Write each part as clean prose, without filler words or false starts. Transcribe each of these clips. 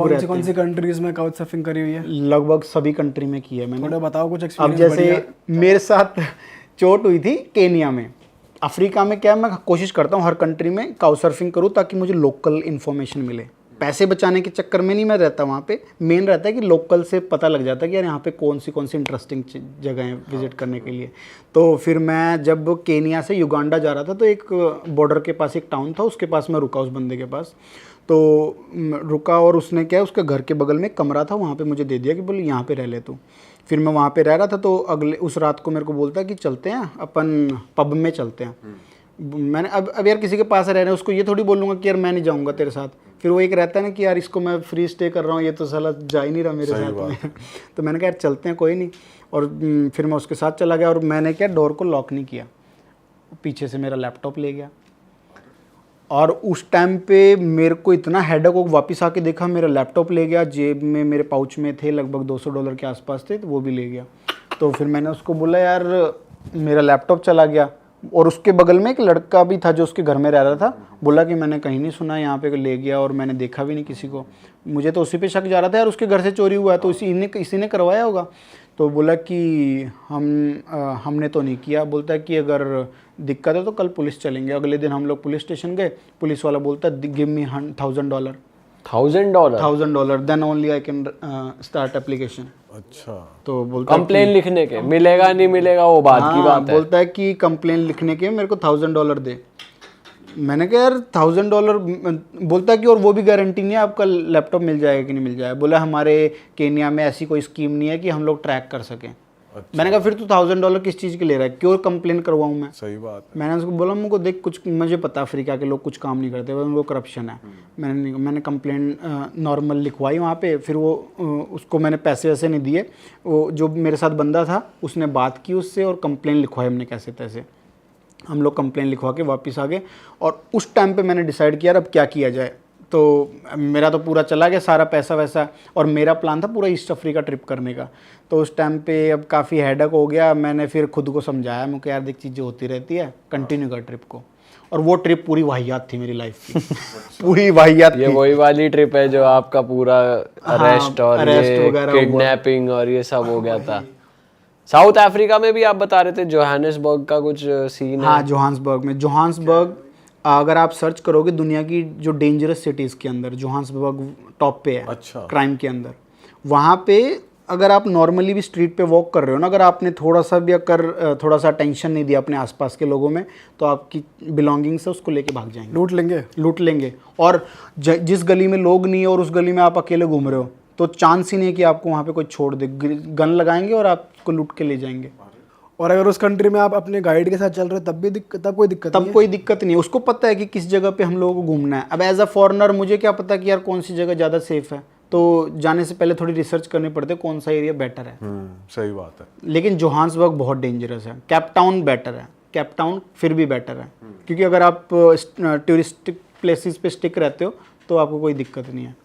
लोग रहते हैं। कौन सी कंट्रीज में काउच सर्फिंग करी हुई है? लगभग सभी कंट्री में की है मैंने। थोड़ा बताओ कुछ अब एक्सपीरियंस। जैसे मेरे साथ चोट हुई थी केनिया में। अफ्रीका में क्या है, मैं कोशिश करता हूँ हर कंट्री में काउच सर्फिंग करूँ ताकि मुझे लोकल इन्फॉर्मेशन मिले। पैसे बचाने के चक्कर में नहीं मैं रहता वहाँ पे, मेन रहता है कि लोकल से पता लग जाता है कि यार यहाँ पे कौन सी इंटरेस्टिंग जगह है विजिट करने के लिए। तो फिर मैं जब केनिया से युगांडा जा रहा था तो एक बॉर्डर के पास एक टाउन था, उसके पास मैं रुका, उस बंदे के पास तो रुका। और उसने क्या है, उसके घर के बगल में एक कमरा था, वहाँ पे मुझे दे दिया कि बोले यहाँ पे रह ले तू। फिर मैं वहाँ पे रह रहा था तो उस रात को मेरे को बोलता है कि चलते हैं अपन पब में चलते हैं। मैंने अब यार किसी के पास रह रहे हैं, उसको ये थोड़ी बोलूँगा कि यार मैं नहीं जाऊँगा तेरे साथ। फिर वो एक रहता है ना कि यार इसको मैं फ्री स्टे कर रहा हूँ, ये तो साला जा ही नहीं रहा मेरे साथ में। तो मैंने कहा यार चलते हैं, कोई नहीं। और फिर मैं उसके साथ चला गया और मैंने क्या डोर को लॉक नहीं किया, पीछे से मेरा लैपटॉप ले गया। और उस टाइम पे मेरे को इतना हेडेक हो, वापस आके देखा मेरा लैपटॉप ले गया, जेब में मेरे पाउच में थे लगभग $200 के आसपास थे, तो वो भी ले गया। तो फिर मैंने उसको बोला यार मेरा लैपटॉप चला गया। और उसके बगल में एक लड़का भी था जो उसके घर में रह रहा था, बोला कि मैंने कहीं नहीं सुना यहाँ पे ले गया और मैंने देखा भी नहीं किसी को। मुझे तो उसी पे शक जा रहा था यार, उसके घर से चोरी हुआ है तो इसी ने करवाया होगा। तो बोला कि हमने तो नहीं किया। बोलता है कि अगर दिक्कत है तो कल पुलिस चलेंगे। अगले दिन हम लोग पुलिस स्टेशन गए, पुलिस वाला बोलता है give me $1,000। $1,000 then only I can start application. अच्छा, तो बोलता कंप्लेन लिखने के मिलेगा नहीं मिलेगा वो बात की बात है। बोलता है कि कंप्लेन लिखने के मेरे को $1,000 दे। मैंने कहा यार $1,000। बोलता है कि और वो भी गारंटी नहीं है आपका लैपटॉप मिल जाएगा कि नहीं मिल जाएगा। बोला हमारे केनिया में ऐसी कोई स्कीम नहीं है कि हम लोग ट्रैक कर सकें। अच्छा। मैंने कहा फिर तू $1,000 किस चीज़ के ले रहा है, क्यों कंप्लेन करवाऊँ मैं? सही बात है। मैंने उसको बोला मुझको देख कुछ मुझे पता अफ्रीका के लोग कुछ काम नहीं करते, उनको करप्शन है। मैंने कंप्लेन नॉर्मल लिखवाई वहाँ पे। फिर वो उसको मैंने पैसे वैसे नहीं दिए, वो जो मेरे साथ बंदा था उसने बात की उससे और कंप्लेन लिखवाई हमने कैसे तैसे। हम लोग कंप्लेन लिखवा के वापस आ गए। और उस टाइम पे मैंने डिसाइड किया अब क्या किया जाए। तो मेरा तो पूरा चला गया सारा पैसा वैसा, और मेरा प्लान था पूरा ईस्ट अफ्रीका ट्रिप करने का। तो उस टाइम पे अब काफ़ी हेडेक हो गया। मैंने फिर खुद को समझाया, मुझे यार देख चीज़ें होती रहती है, कंटिन्यू कर ट्रिप को। और वो ट्रिप पूरी वाहियात थी मेरी लाइफ की। पूरी वाहियात ये थी। वही वाली ट्रिप है जो आपका पूरा अरेस्ट और ये वगैरह किडनैपिंग और ये सब हो गया था। साउथ अफ्रीका में भी आप बता रहे थे जोहानिसबर्ग का कुछ सीन है। हाँ, जोहान्सबर्ग अगर आप सर्च करोगे दुनिया की जो डेंजरस सिटीज़ के अंदर जोहान्सबर्ग टॉप पे है। अच्छा। क्राइम के अंदर। वहाँ पे अगर आप नॉर्मली भी स्ट्रीट पे वॉक कर रहे हो ना, अगर आपने थोड़ा सा टेंशन नहीं दिया अपने आसपास के लोगों में, तो आपकी बिलोंगिंग्स है उसको लेके भाग जाएंगे, लूट लेंगे। और जिस गली में लोग नहीं है और उस गली में आप अकेले घूम रहे हो तो चांस ही नहीं है कि आपको वहाँ पे कोई छोड़ दे, गन लगाएंगे और आपको लूट के ले जाएंगे। और अगर उस कंट्री में आप अपने गाइड के साथ चल रहे हो तब कोई दिक्कत नहीं है। उसको पता है कि किस जगह पे हम लोगों को घूमना है। अब एज अ फॉरेनर मुझे क्या पता कि यार कौन सी जगह ज़्यादा सेफ है, तो जाने से पहले थोड़ी रिसर्च करनी पड़ती है कौन सा एरिया बेटर है। सही बात है। लेकिन जोहान्सबर्ग बहुत डेंजरस है। केप टाउन बेटर है, केप टाउन फिर भी बेटर है, क्योंकि अगर आप टूरिस्टिक प्लेसेस पे स्टिक रहते हो तो आपको कोई दिक्कत नहीं है।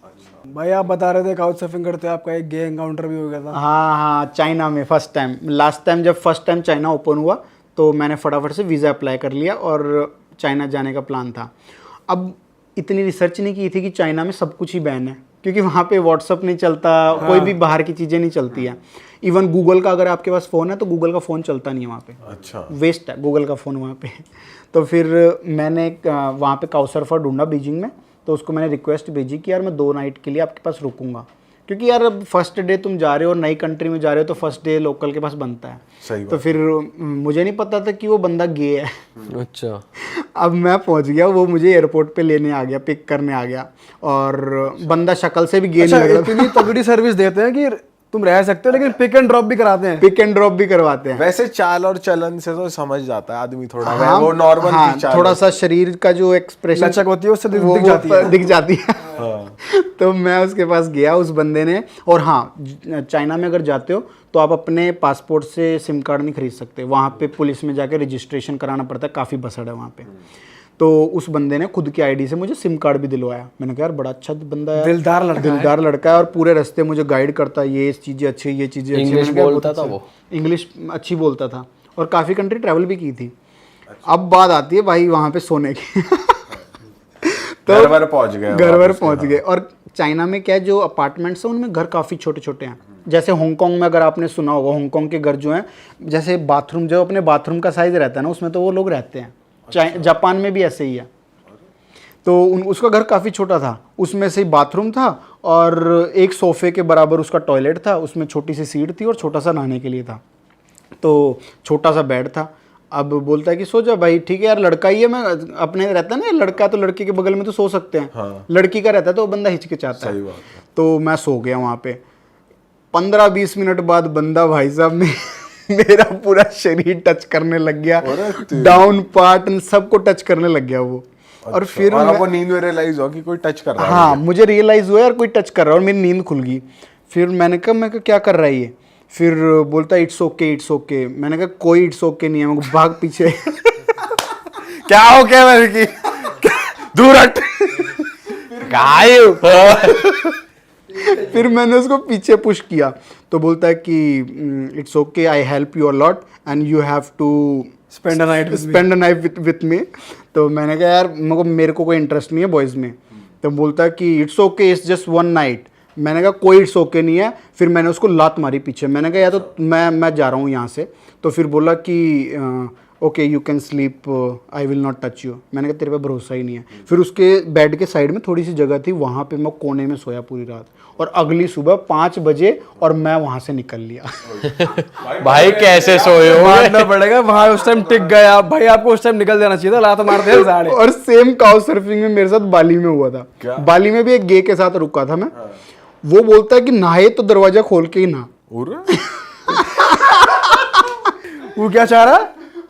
भाई आप बता रहे थे काउच सर्फिंग करते हो, आपका एक गे एनकाउंटर भी हो गया था। हाँ, चाइना में फर्स्ट टाइम जब चाइना ओपन हुआ तो मैंने फटाफट से वीज़ा अप्लाई कर लिया और चाइना जाने का प्लान था। अब इतनी रिसर्च नहीं की थी कि चाइना में सब कुछ ही बैन है, क्योंकि वहाँ पे व्हाट्सअप नहीं चलता। हाँ। कोई भी बाहर की चीज़ें नहीं चलती है। इवन गूगल का अगर आपके पास फ़ोन है तो गूगल का फ़ोन चलता नहीं है वहाँ पे। अच्छा, वेस्ट है गूगल का फ़ोन वहाँ पे। तो फिर मैंने वहाँ पे काउच सर्फर ढूंढा बीजिंग में, तो उसको मैंने रिक्वेस्ट भेजी कि यार मैं 2 नाइट के लिए आपके पास रुकूंगा, क्योंकि यार अब फर्स्ट डे तुम जा रहे हो और नई कंट्री में जा रहे हो तो फर्स्ट डे लोकल के पास बनता है। सही तो फिर मुझे नहीं पता था कि वो बंदा गे है। अच्छा। अब मैं पहुंच गया, वो मुझे एयरपोर्ट पे लेने आ गया, पिक करने आ गया, और बंदा शक्ल से भी गे नहीं लग रहा। इतनी तगड़ी सर्विस देते हैं कि तुम रह सकते हो, लेकिन पिक एंड ड्रॉप भी करवाते हैं। वैसे चाल और चलन से तो समझ जाता है आदमी थोड़ा। हाँ, वो नॉर्मल हाँ, थोड़ा सा शरीर का जो एक्सप्रेशन लचक होती है उससे दिख जाती है। हाँ। तो मैं उसके पास गया, उस बंदे ने। और हाँ, चाइना में अगर जाते हो तो आप अपने पासपोर्ट से सिम कार्ड नहीं खरीद सकते, वहाँ पे पुलिस में जाके रजिस्ट्रेशन कराना पड़ता है, काफ़ी बसड़ है वहाँ पे। तो उस बंदे ने खुद की आईडी से मुझे सिम कार्ड भी दिलवाया। मैंने कहा यार बड़ा अच्छा बंदा है, दिलदार लड़का है, और पूरे रास्ते मुझे गाइड करता है, ये चीज़ें अच्छी, ये चीज़ें अच्छी। इंग्लिश बोलता था वो, इंग्लिश अच्छी बोलता था, और काफ़ी कंट्री ट्रैवल भी की थी। अब बात आती है भाई वहाँ पे सोने की। तो घर वर पहुँच गए। और चाइना में क्या है, जो अपार्टमेंट्स हैं उनमें घर काफ़ी छोटे छोटे हैं। जैसे हांगकांग में अगर आपने सुना होगा, हांगकांग के घर जो हैं, जैसे बाथरूम जो अपने बाथरूम का साइज़ रहता है ना, उसमें तो वो लोग रहते हैं। जापान में भी ऐसे ही है। तो उसका घर काफ़ी छोटा था, उसमें से बाथरूम था और एक सोफ़े के बराबर उसका टॉयलेट था, उसमें छोटी सी सीट थी और छोटा सा नहाने के लिए था। तो छोटा सा बेड था। अब बोलता है कि सो जा भाई, ठीक है यार, लड़का ही है, मैं अपने रहता है ना, लड़का तो लड़के के बगल में तो सो सकते हैं। हाँ। लड़की का रहता है तो बंदा हिचकिचाता सही है। बात है। तो मैं सो गया वहाँ पे। 15-20 मिनट बाद बंदा भाई साहब में मेरा पूरा शरीर टच करने लग गया, डाउन पार्ट सबको टच करने लग गया वो। और फिर और आपको नींद में रियलाइज हो कि कोई टच कर रहा है। हाँ, मुझे रियलाइज हुआ यार कोई टच कर रहा है और मेरी नींद खुल गई। फिर मैंने कहा क्या कर रहा है ये? फिर बोलता इट्स ओके इट्स ओके। मैंने कहा कोई इट्स ओके नहीं है, मैं भाग पीछे। क्या हो क्या मेरे की दूर हट। फिर मैंने उसको पीछे पुश किया तो बोलता है कि it's okay, I help you a lot and you have to spend a night with me. तो मैंने कहा यार मेरे को कोई इंटरेस्ट नहीं है बॉयज़ में। तो बोलता है कि it's okay, it's just one night. मैंने कहा कोई इट्स ओके नहीं है। फिर मैंने उसको लात मारी पीछे। मैंने कहा या तो मैं जा रहा हूँ यहाँ से। तो फिर बोला कि okay you can sleep, I will not touch you. मैंने कहा तेरे पे भरोसा ही नहीं है। फिर उसके बेड के साइड में थोड़ी सी जगह थी, वहाँ पे मैं कोने में सोया पूरी रात। और अगली सुबह 5 बजे और मैं वहाँ से निकल लिया। भाई कैसे सोए हो? मानना पड़ेगा, वहाँ उस टाइम टिक गए आप भाई, आपको उस टाइम निकल जाना चाहिए था, लात मार दे साढ़े। और सेम काउ सर्फिंग में मेरे साथ बाली में हुआ था। क्या? बाली में भी एक गे के साथ रुका था मैं। वो बोलता है कि नहाए तो दरवाजा खोल के ही नहा। वो क्या चाह रहा?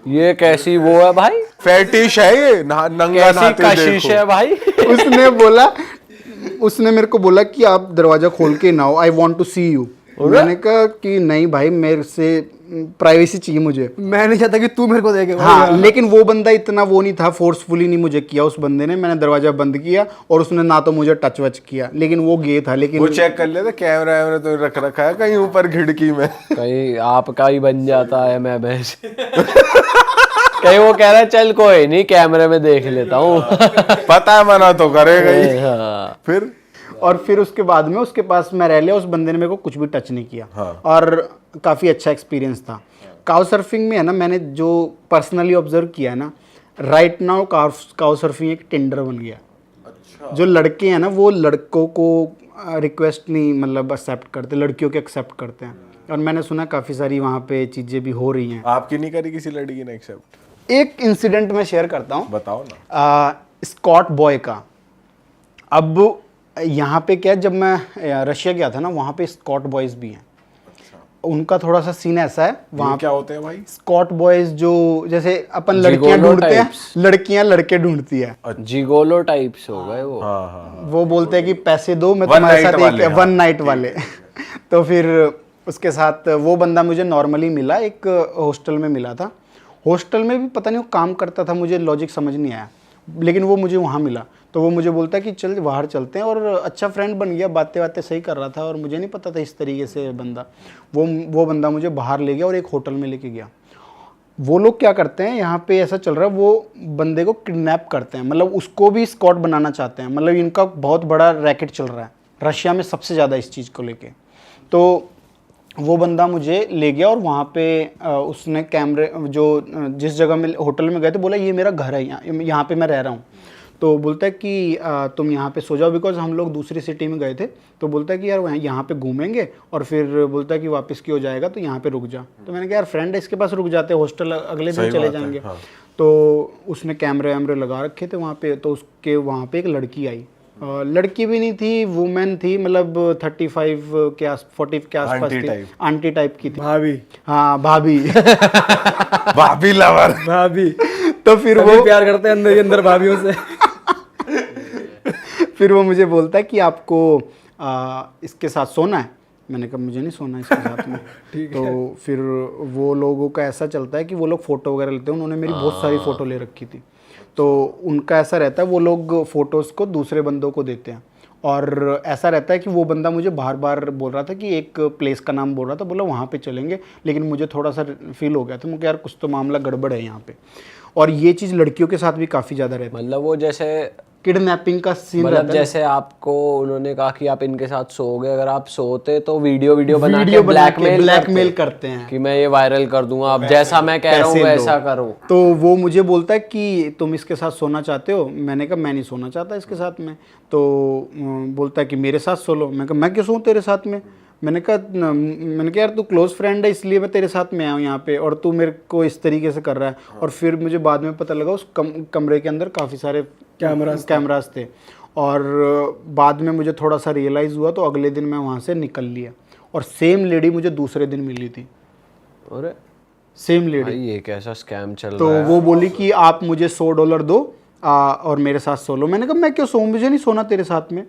ये कैसी वो है भाई? फेटिश है ये, नंगा कैसी नहाते कशिश देखो। है भाई? उसने मेरे को बोला कि आप दरवाजा खोल के नहाओ, I want to see you. मैंने कहा कि नहीं भाई, मेरे से प्राइवेसी चाहिए मुझे। मैं नहीं चाहता कि तू मेरे को देखे। हाँ, लेकिन वो बंदा इतना वो नहीं था, फोर्सफुली नहीं मुझे किया उस बंदे ने। मैंने दरवाजा बंद किया और उसने ना तो मुझे टच वच किया, लेकिन वो गे था। लेकिन वो चेक कर लेते कैमरा वैमरा तो रख रखा है कहीं ऊपर खिड़की में। कहीं आपका ही बन जाता है मैं भैंस। कहीं वो कह रहा है चल कोई नहीं कैमरे में देख लेता हूँ। पता है मना तो करेगा ही। हाँ। फिर उसके बाद में उसके पास मैं रह लिया। उस बंदे ने मेरे को कुछ भी टच नहीं किया। हाँ। और काफ़ी अच्छा एक्सपीरियंस था। काउ सर्फिंग में है ना, मैंने जो पर्सनली ऑब्जर्व किया है ना, राइट नाउ काउ सर्फिंग एक टेंडर बन गया। अच्छा। जो लड़के हैं ना, वो लड़कों को रिक्वेस्ट नहीं मतलब एक्सेप्ट करते, लड़कियों के एक्सेप्ट करते हैं। और मैंने सुना काफ़ी सारी वहाँ पे चीज़ें भी हो रही हैं। आपकी नहीं करी किसी लड़की ने एक्सेप्ट? एक इंसिडेंट मैं शेयर करता हूँ, बताओ ना। स्कॉट बॉय का। अब यहाँ पे क्या है, जब मैं रशिया गया था ना, वहाँ पे स्कॉट बॉयज़ भी हैं। उनका थोड़ा सा सीन ऐसा है वहाँ। क्या होते हैं भाई? स्कॉट बॉयज जो जैसे अपन लड़कियां ढूंढते हैं, लड़कियां लड़के ढूंढती है। जिगोलो टाइप्स हो गए वो। हाँ। वो बोलते हैं कि पैसे दो, मैं तुम्हारे साथ एक वन नाइट वाले। तो फिर उसके साथ वो बंदा मुझे नॉर्मली मिला, एक हॉस्टल में मिला था। हॉस्टल में भी पता नहीं वो काम करता था, मुझे लॉजिक समझ नहीं आया, लेकिन वो मुझे वहाँ मिला। तो वो मुझे बोलता है कि चल बाहर चलते हैं, और अच्छा फ्रेंड बन गया, बातें सही कर रहा था। और मुझे नहीं पता था इस तरीके से बंदा, वो बंदा मुझे बाहर ले गया और एक होटल में लेके गया। वो लोग क्या करते हैं, यहाँ पे ऐसा चल रहा है, वो बंदे को किडनैप करते हैं, मतलब उसको भी स्कॉट बनाना चाहते हैं। मतलब इनका बहुत बड़ा रैकेट चल रहा है रशिया में, सबसे ज़्यादा इस चीज़ को लेके। तो वो बंदा मुझे ले गया और वहाँ पे उसने कैमरे जो जिस जगह में होटल में गए थे, बोला ये मेरा घर है, यहाँ पे मैं रह रहा हूँ। तो बोलता है कि तुम यहाँ पे सो जाओ, बिकॉज हम लोग दूसरी सिटी में गए थे। तो बोलता है कि यार यहाँ पे घूमेंगे, और फिर बोलता है कि वापस की हो जाएगा तो यहाँ पे रुक जा। तो मैंने कहा यार फ्रेंड है, इसके पास रुक जाते, हॉस्टल अगले दिन चले जाएंगे। हाँ। तो उसने कैमरे वैमरे लगा रखे थे वहाँ पे। तो उसके वहाँ पे एक लड़की आई, लड़की भी नहीं थी, वुमेन थी, मतलब 35 के 40 के आसपास थी, आंटी टाइप की थी। भाभी। हाँ भाभी। भाभी लवर। भाभी। तो फिर वो प्यार करते हैं अंदर ही अंदर भाभीयों से। फिर वो मुझे बोलता है कि आपको इसके साथ सोना है। मैंने कहा मुझे नहीं सोना इसके साथ में। तो फिर वो लोगों का ऐसा चलता है कि वो लोग फ़ोटो वगैरह लेते हैं। उन्होंने मेरी बहुत सारी फ़ोटो ले रखी थी। तो उनका ऐसा रहता है, वो लोग फ़ोटोज़ को दूसरे बंदों को देते हैं। और ऐसा रहता है कि वो बंदा मुझे बार बार बोल रहा था कि एक प्लेस का नाम बोल रहा था, बोला वहाँ पे चलेंगे। लेकिन मुझे थोड़ा सा फील हो गया था, मुझे यार कुछ तो मामला गड़बड़ है यहाँ पे। और ये चीज़ लड़कियों के साथ भी काफ़ी ज़्यादा रहती है। मतलब वो जैसे किडनैपिंग का सीन मतलब रहता है। जैसे आपको उन्होंने कहा कि आप इनके साथ सोओगे, अगर आप सोते तो वीडियो बना वीडियो के बना के ब्लैकमेल ब्लैकमेल करते हैं कि मैं ये वायरल कर दूंगा, अब जैसा मैं कह रहा हूँ पैसे दो। वैसा करो। तो वो मुझे बोलता है कि तुम इसके साथ सोना चाहते हो। मैंने कहा मैं नहीं सोना चाहता इसके साथ में। तो बोलता है कि मेरे साथ सो लो। मैं कहा मैं क्यों सोऊं तेरे साथ में। मैंने कहा यार तू क्लोज फ्रेंड है इसलिए मैं तेरे साथ में आया हूँ यहाँ पे, और तू मेरे को इस तरीके से कर रहा है। और फिर मुझे बाद में पता लगा उस कमरे के अंदर काफ़ी सारे कैमरास थे। और बाद में मुझे थोड़ा सा रियलाइज़ हुआ, तो अगले दिन मैं वहाँ से निकल लिया। और सेम लेडी मुझे दूसरे दिन मिली थी, अरे सेम लेडी। भाई ये कैसा स्कैम चल तो रहा है। वो बोली कि आप मुझे $100 दो और मेरे साथ सो लो। मैंने कहा मैं क्यों सोऊं, मुझे नहीं सोना तेरे साथ में।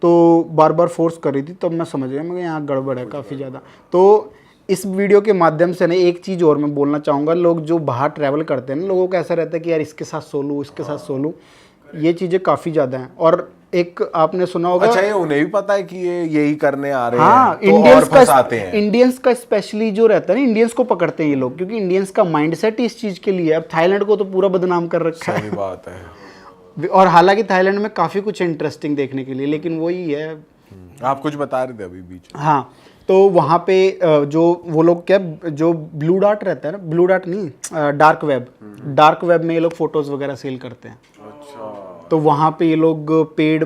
तो बार बार फोर्स कर रही थी, तब मैं समझ गया, मैं कहा यहाँ गड़बड़ है काफ़ी ज़्यादा। तो इस वीडियो के माध्यम से ना एक चीज़ और मैं बोलना चाहूँगा, लोग जो बाहर ट्रैवल करते हैं ना, लोगों को ऐसा रहता है कि यार इसके साथ सो लूँ, इसके साथ सो लूँ। ये चीज़ें काफ़ी ज़्यादा हैं। और एक आपने सुना होगा, अच्छा ये उन्हें भी पता है कि ये यही करने आ रहे हाँ, हैं, तो और फंसाते हैं। इंडियंस का स्पेशली जो रहता है ना, इंडियंस को पकड़ते हैं ये लोग, क्योंकि इंडियंस का माइंडसेट ही इस चीज़ के लिए है। अब थाईलैंड को तो पूरा बदनाम कर रखा सही बात है। है। और हालांकि थाईलैंड में काफ़ी कुछ इंटरेस्टिंग देखने के लिए, लेकिन वही है। आप कुछ बता रहे थे अभी बीच में। हाँ, तो वहाँ पे जो वो लोग क्या, जो ब्लू डार्ट रहता है ना, ब्लू डार्ट नहीं, डार्क वेब में ये लोग फोटोज़ वगैरह सेल करते हैं। अच्छा। तो वहाँ पे ये लोग पेड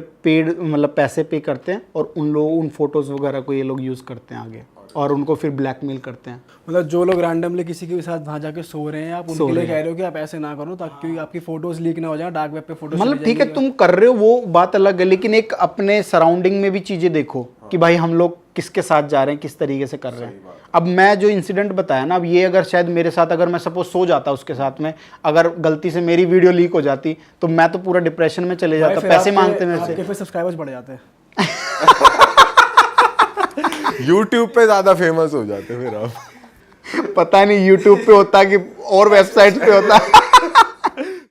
मतलब पैसे पे करते हैं, और उन फोटोज़ वगैरह को ये लोग यूज़ करते हैं आगे, और उनको फिर ब्लैकमेल करते हैं। मतलब जो लोग रैंडमली किसी के भी साथ वहाँ जाके सो रहे हैं, आप उनके लिए कह रहे हो कि आप ऐसे ना करो ताकि आपकी फोटोज लीक ना हो जाए, डार्क वेब पे फोटोज। मतलब ठीक है तुम कर रहे हो वो बात अलग है, लेकिन एक अपने सराउंडिंग में भी चीज़ें देखो कि भाई हम लोग किसके साथ जा रहे हैं, किस तरीके से कर रहे हैं। अब मैं जो इंसिडेंट बताया ना, अब ये अगर शायद मेरे साथ, अगर मैं सपोज सो जाता उसके साथ में, अगर गलती से मेरी वीडियो लीक हो जाती, तो मैं तो पूरा डिप्रेशन में चले जाता। पैसे मांगते मेरे से, फिर सब्सक्राइबर्स बढ़ जाते हैं। YouTube पे ज्यादा फेमस हो जाते फिर आप। पता नहीं YouTube पे होता कि और वेबसाइट पे होता।